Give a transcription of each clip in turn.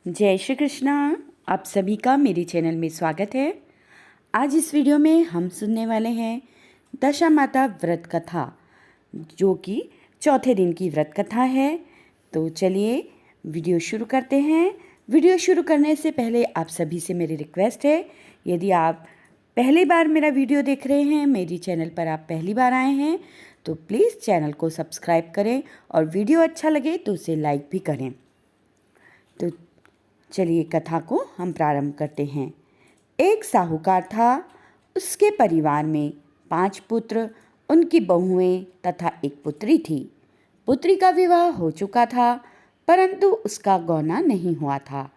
जय श्री कृष्णा। आप सभी का मेरे चैनल में स्वागत है। आज इस वीडियो में हम सुनने वाले हैं दशा माता व्रत कथा, जो कि चौथे दिन की व्रत कथा है। तो चलिए वीडियो शुरू करते हैं। वीडियो शुरू करने से पहले आप सभी से मेरी रिक्वेस्ट है, यदि आप पहली बार मेरा वीडियो देख रहे हैं, मेरी चैनल पर आप पहली बार आए हैं, तो प्लीज़ चैनल को सब्सक्राइब करें और वीडियो अच्छा लगे तो उसे लाइक भी करें। तो चलिए कथा को हम प्रारंभ करते हैं। एक साहूकार था। उसके परिवार में 5 पुत्र, उनकी बहुएं तथा एक पुत्री थी। पुत्री का विवाह हो चुका था, परंतु उसका गौना नहीं हुआ था।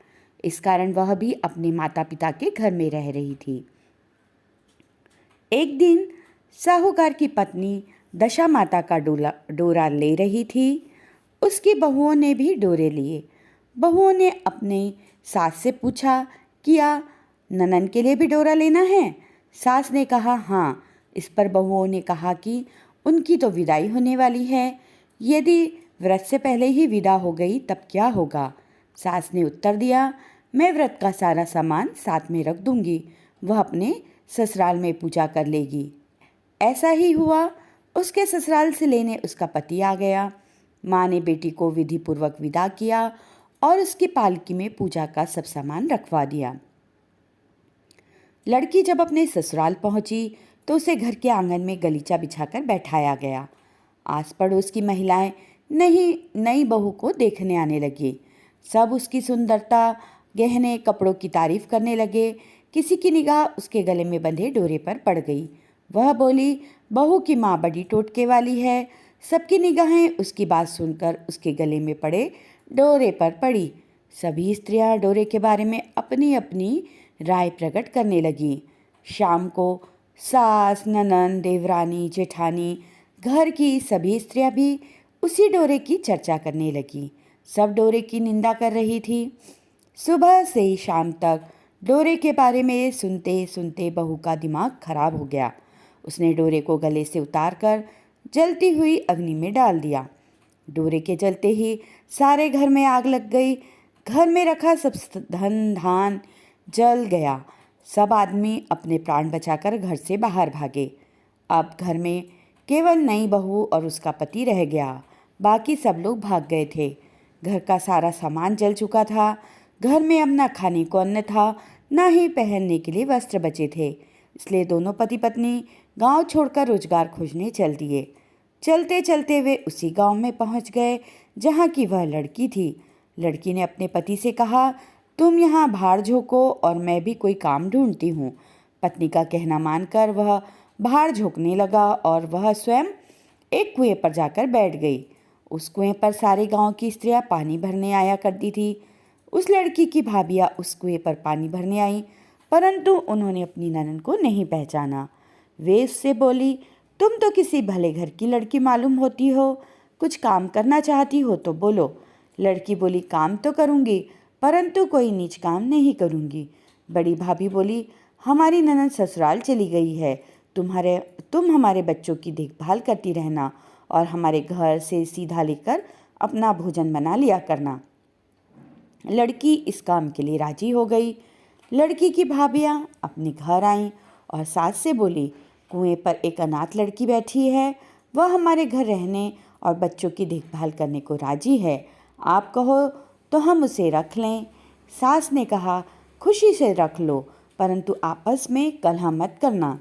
इस कारण वह भी अपने माता पिता के घर में रह रही थी। एक दिन साहूकार की पत्नी दशा माता का डोरा ले रही थी। उसकी बहुओं ने भी डोरे लिए। बहुओं ने अपने सास से पूछा, क्या ननन के लिए भी डोरा लेना है? सास ने कहा हाँ। इस पर बहुओं ने कहा कि उनकी तो विदाई होने वाली है, यदि व्रत से पहले ही विदा हो गई तब क्या होगा? सास ने उत्तर दिया, मैं व्रत का सारा सामान साथ में रख दूंगी, वह अपने ससुराल में पूजा कर लेगी। ऐसा ही हुआ। उसके ससुराल से लेने उसका पति आ गया। माँ ने बेटी को विधिपूर्वक विदा किया और उसकी पालकी में पूजा का सब सामान रखवा दिया। लड़की जब अपने ससुराल पहुंची तो उसे घर के आंगन में गलीचा बिछाकर बैठाया गया। आस पड़ोस की महिलाएं नई बहू को देखने आने लगी। सब उसकी सुंदरता, गहने, कपड़ों की तारीफ करने लगे। किसी की निगाह उसके गले में बंधे डोरे पर पड़ गई। वह बोली, बहू की माँ बड़ी टोटके वाली है। सबकी निगाहें उसकी बात सुनकर उसके गले में पड़े डोरे पर पड़ी। सभी स्त्रियां डोरे के बारे में अपनी अपनी राय प्रकट करने लगी। शाम को सास, ननंद, देवरानी, जेठानी, घर की सभी स्त्रियां भी उसी डोरे की चर्चा करने लगी। सब डोरे की निंदा कर रही थी। सुबह से शाम तक डोरे के बारे में सुनते सुनते बहू का दिमाग खराब हो गया। उसने डोरे को गले से उतारकर जलती हुई अग्नि में डाल दिया। डोरे के जलते ही सारे घर में आग लग गई। घर में रखा सब धन धान जल गया। सब आदमी अपने प्राण बचाकर घर से बाहर भागे। अब घर में केवल नई बहू और उसका पति रह गया। बाकी सब लोग भाग गए थे। घर का सारा सामान जल चुका था। घर में अब न खाने को अन्न था, न ही पहनने के लिए वस्त्र बचे थे। इसलिए दोनों पति पत्नी गांव छोड़कर रोजगार खोजने चल दिए। चलते चलते वे उसी गांव में पहुंच गए जहां की वह लड़की थी। लड़की ने अपने पति से कहा, तुम यहाँ भाड़ झोंको और मैं भी कोई काम ढूंढती हूँ। पत्नी का कहना मानकर वह भाड़ झोंकने लगा और वह स्वयं एक कुएं पर जाकर बैठ गई। उस कुएं पर सारे गांव की स्त्रियां पानी भरने आया करती थी। उस लड़की की भाभियाँ उस कुएं पर पानी भरने आईं, परंतु उन्होंने अपनी ननद को नहीं पहचाना। वे उससे बोली, तुम तो किसी भले घर की लड़की मालूम होती हो, कुछ काम करना चाहती हो तो बोलो। लड़की बोली, काम तो करूँगी, परंतु कोई नीच काम नहीं करूँगी। बड़ी भाभी बोली, हमारी ननद ससुराल चली गई है, तुम हमारे बच्चों की देखभाल करती रहना और हमारे घर से सीधा लेकर अपना भोजन बना लिया करना। लड़की इस काम के लिए राजी हो गई। लड़की की भाभियाँ अपने घर आईं और सास से बोली, कुएं पर एक अनाथ लड़की बैठी है, वह हमारे घर रहने और बच्चों की देखभाल करने को राजी है। आप कहो तो हम उसे रख लें। सास ने कहा, खुशी से रख लो, परंतु आपस में कलह मत करना।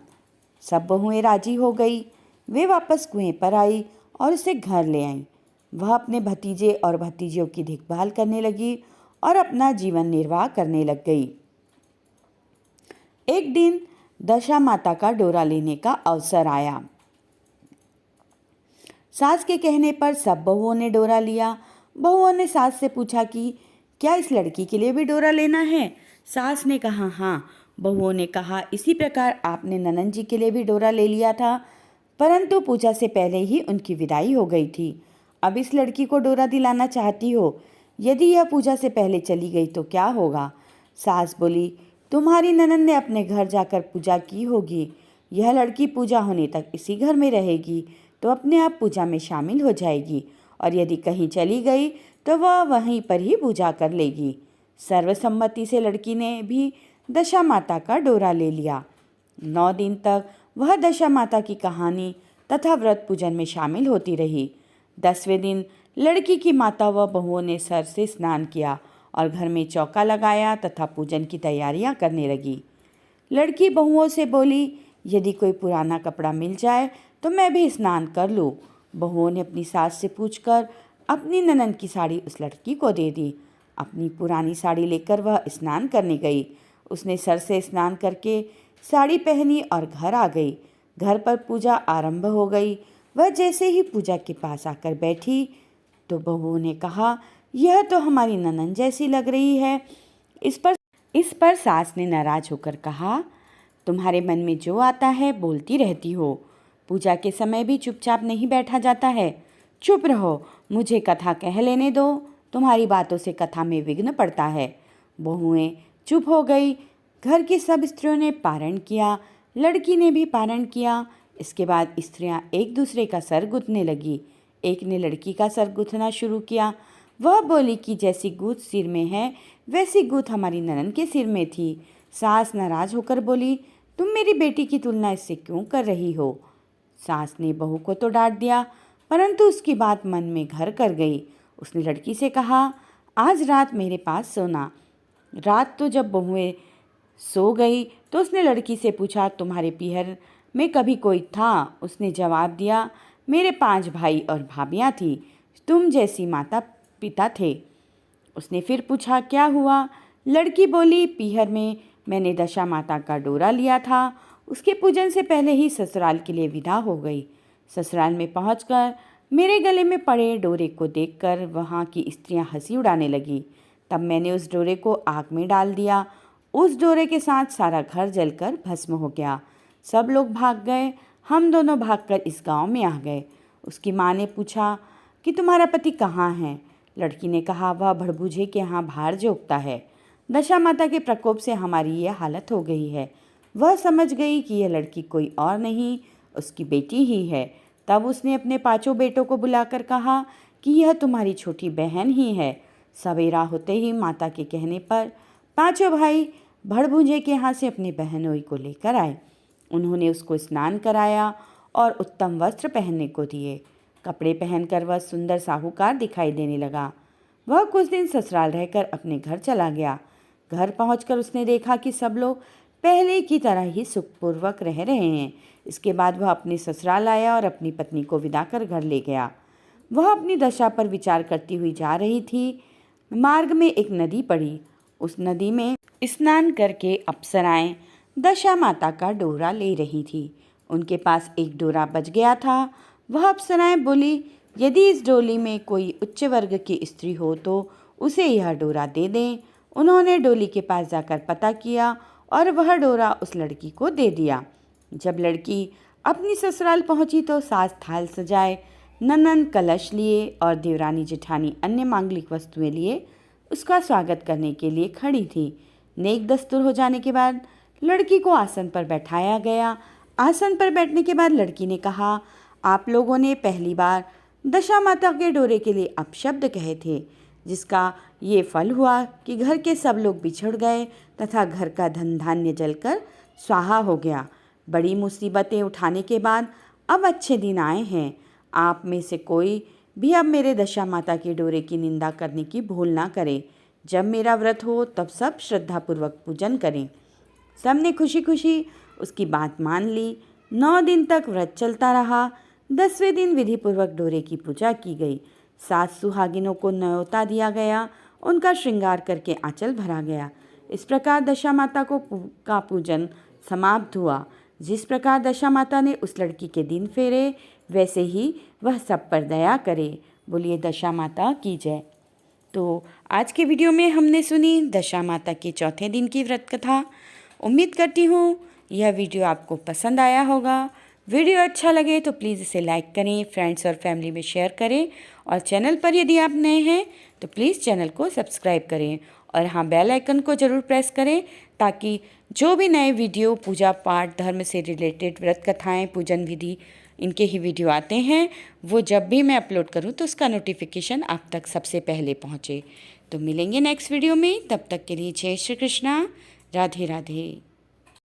सब बहुएं राजी हो गई। वे वापस कुएं पर आई और उसे घर ले आईं। वह अपने भतीजे और भतीजियों की देखभाल करने लगी और अपना जीवन निर्वाह करने लग गई। एक दिन दशा माता का डोरा लेने का अवसर आया। सास के कहने पर सब बहुओं ने डोरा लिया। बहुओं ने सास से पूछा कि क्या इस लड़की के लिए भी डोरा लेना है? सास ने कहा हाँ। बहुओं ने कहा, इसी प्रकार आपने ननंद जी के लिए भी डोरा ले लिया था, परंतु पूजा से पहले ही उनकी विदाई हो गई थी। अब इस लड़की को डोरा दिलाना चाहती हो, यदि यह पूजा से पहले चली गई तो क्या होगा? सास बोली, तुम्हारी ननंद ने अपने घर जाकर पूजा की होगी। यह लड़की पूजा होने तक इसी घर में रहेगी तो अपने आप पूजा में शामिल हो जाएगी, और यदि कहीं चली गई तो वह वहीं पर ही पूजा कर लेगी। सर्वसम्मति से लड़की ने भी दशा माता का डोरा ले लिया। 9 दिन तक वह दशा माता की कहानी तथा व्रत पूजन में शामिल होती रही। 10वें दिन लड़की की माता व बहुओं ने सर से स्नान किया और घर में चौका लगाया तथा पूजन की तैयारियां करने लगी। लड़की बहुओं से बोली, यदि कोई पुराना कपड़ा मिल जाए तो मैं भी स्नान कर लूँ। बहुओं ने अपनी सास से पूछकर अपनी ननद की साड़ी उस लड़की को दे दी। अपनी पुरानी साड़ी लेकर वह स्नान करने गई। उसने सर से स्नान करके साड़ी पहनी और घर आ गई। घर पर पूजा आरंभ हो गई। वह जैसे ही पूजा के पास आकर बैठी तो बहुओं ने कहा, यह तो हमारी ननद जैसी लग रही है। इस पर सास ने नाराज होकर कहा, तुम्हारे मन में जो आता है बोलती रहती हो। पूजा के समय भी चुपचाप नहीं बैठा जाता है। चुप रहो, मुझे कथा कह लेने दो। तुम्हारी बातों से कथा में विघ्न पड़ता है। बहुएं चुप हो गई। घर की सब स्त्रियों ने पारण किया। लड़की ने भी पारण किया। इसके बाद स्त्रियां एक दूसरे का सर गुथने लगी। एक ने लड़की का सर गुथना शुरू किया। वह बोली कि जैसी गूथ सिर में है वैसी गूथ हमारी ननद के सिर में थी। सास नाराज होकर बोली, तुम मेरी बेटी की तुलना इससे क्यों कर रही हो। सास ने बहू को तो डांट दिया, परंतु उसकी बात मन में घर कर गई। उसने लड़की से कहा, आज रात मेरे पास सोना। रात तो जब बहुएं सो गई तो उसने लड़की से पूछा, तुम्हारे पीहर में कभी कोई था? उसने जवाब दिया, मेरे 5 भाई और भाभियाँ थी, तुम जैसी माता पिता थे। उसने फिर पूछा, क्या हुआ? लड़की बोली, पीहर में मैंने दशा माता का डोरा लिया था। उसके पूजन से पहले ही ससुराल के लिए विदा हो गई। ससुराल में पहुंचकर मेरे गले में पड़े डोरे को देखकर वहाँ की स्त्रियां हंसी उड़ाने लगी। तब मैंने उस डोरे को आग में डाल दिया। उस डोरे के साथ सारा घर जलकर भस्म हो गया। सब लोग भाग गए। हम दोनों भागकर इस गांव में आ गए। उसकी माँ ने पूछा कि तुम्हारा पति कहाँ है? लड़की ने कहा, वह भड़बूझे के यहाँ भार जोतता है। दशा माता के प्रकोप से हमारी यह हालत हो गई है। वह समझ गई कि यह लड़की कोई और नहीं, उसकी बेटी ही है। तब उसने अपने 5 बेटों को बुलाकर कहा कि यह तुम्हारी छोटी बहन ही है। सवेरा होते ही माता के कहने पर 5 भाई भड़बूझे के यहाँ से अपनी बहनोई को लेकर आए। उन्होंने उसको स्नान कराया और उत्तम वस्त्र पहनने को दिए। कपड़े पहनकर वह सुंदर साहूकार दिखाई देने लगा। वह कुछ दिन ससुराल रहकर अपने घर चला गया। घर पहुंचकर उसने देखा कि सब लोग पहले की तरह ही सुखपूर्वक रह रहे हैं। इसके बाद वह अपने ससुराल आया और अपनी पत्नी को विदा कर घर ले गया। वह अपनी दशा पर विचार करती हुई जा रही थी। मार्ग में एक नदी पड़ी। उस नदी में स्नान करके अप्सराएं दशा माता का डोरा ले रही थी। उनके पास एक डोरा बच गया था। वह अप्सराएं बोली, यदि इस डोली में कोई उच्च वर्ग की स्त्री हो तो उसे यह डोरा दे दें। उन्होंने डोली के पास जाकर पता किया और वह डोरा उस लड़की को दे दिया। जब लड़की अपनी ससुराल पहुंची तो सास थाल सजाए, ननद कलश लिए और देवरानी जेठानी अन्य मांगलिक वस्तुएं लिए उसका स्वागत करने के लिए खड़ी थी। नेक दस्तूर हो जाने के बाद लड़की को आसन पर बैठाया गया। आसन पर बैठने के बाद लड़की ने कहा, आप लोगों ने पहली बार दशा माता के डोरे के लिए अपशब्द कहे थे, जिसका ये फल हुआ कि घर के सब लोग बिछड़ गए तथा घर का धन धान्य जलकर स्वाहा हो गया। बड़ी मुसीबतें उठाने के बाद अब अच्छे दिन आए हैं। आप में से कोई भी अब मेरे दशा माता के डोरे की निंदा करने की भूल ना करे। जब मेरा व्रत हो तब सब श्रद्धापूर्वक पूजन करें। सबने खुशी खुशी उसकी बात मान ली। 9 दिन तक व्रत चलता रहा। 10वें दिन विधिपूर्वक डोरे की पूजा की गई। 7 सुहागिनों को न्योता दिया गया। उनका श्रृंगार करके आंचल भरा गया। इस प्रकार दशा माता का पूजन समाप्त हुआ। जिस प्रकार दशा माता ने उस लड़की के दिन फेरे, वैसे ही वह सब पर दया करे। बोलिए दशा माता की जय। तो आज के वीडियो में हमने सुनी दशा माता के चौथे दिन की व्रत कथा। उम्मीद करती हूँ यह वीडियो आपको पसंद आया होगा। वीडियो अच्छा लगे तो प्लीज़ इसे लाइक करें, फ्रेंड्स और फैमिली में शेयर करें और चैनल पर यदि आप नए हैं तो प्लीज़ चैनल को सब्सक्राइब करें और हाँ, बेल आइकन को ज़रूर प्रेस करें ताकि जो भी नए वीडियो पूजा पाठ धर्म से रिलेटेड व्रत कथाएँ पूजन विधि इनके ही वीडियो आते हैं वो जब भी मैं अपलोड करूं तो उसका नोटिफिकेशन आप तक सबसे पहले पहुंचे। तो मिलेंगे नेक्स्ट वीडियो में, तब तक के लिए जय श्री कृष्णा, राधे राधे।